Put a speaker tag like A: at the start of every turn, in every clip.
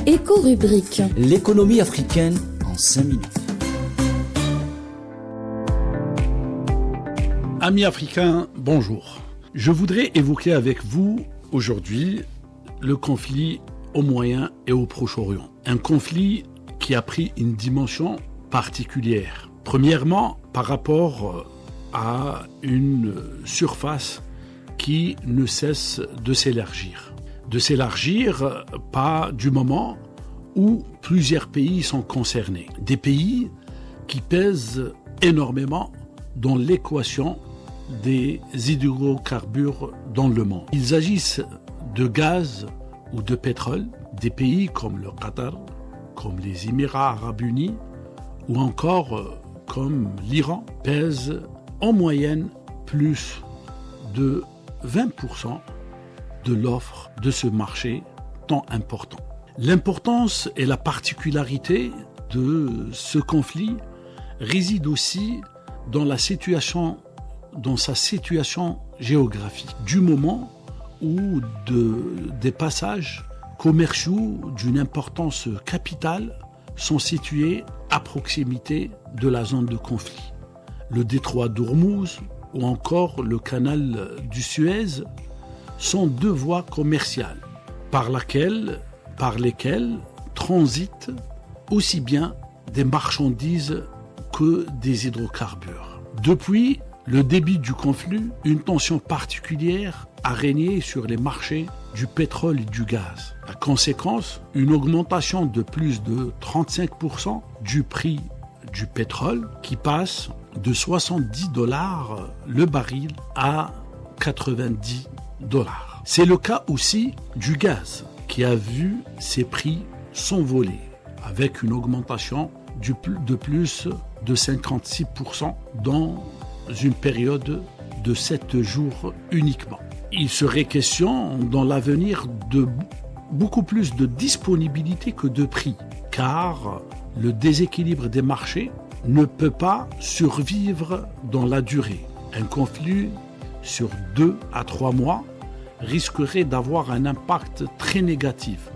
A: Éco-rubrique.
B: L'économie africaine en 5 minutes.
C: Amis africains, bonjour. Je voudrais évoquer avec vous aujourd'hui le conflit au Moyen et au Proche-Orient. Un conflit qui a pris une dimension particulière. Premièrement, par rapport à une surface qui ne cesse de s'élargir. De s'élargir pas du moment où plusieurs pays sont concernés. Des pays qui pèsent énormément dans l'équation des hydrocarbures dans le monde. Ils agissent de gaz ou de pétrole. Des pays comme le Qatar, comme les Émirats arabes unis ou encore comme l'Iran pèsent en moyenne plus de 20% de l'offre de ce marché tant important. L'importance et la particularité de ce conflit réside aussi dans sa situation géographique, du moment où des passages commerciaux d'une importance capitale sont situés à proximité de la zone de conflit. Le détroit d'Ormuz ou encore le canal du Suez sont deux voies commerciales par lesquelles transitent aussi bien des marchandises que des hydrocarbures. Depuis le début du conflit, une tension particulière a régné sur les marchés du pétrole et du gaz. La conséquence, une augmentation de plus de 35% du prix du pétrole qui passe de $70 le baril à $90. C'est le cas aussi du gaz qui a vu ses prix s'envoler avec une augmentation de plus de 56% dans une période de 7 jours uniquement. Il serait question dans l'avenir de beaucoup plus de disponibilité que de prix, car le déséquilibre des marchés ne peut pas survivre dans la durée. Un conflit sur 2 à 3 mois risquerait d'avoir un impact très négatif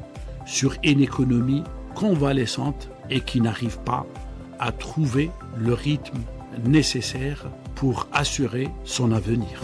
C: sur une économie convalescente et qui n'arrive pas à trouver le rythme nécessaire pour assurer son avenir.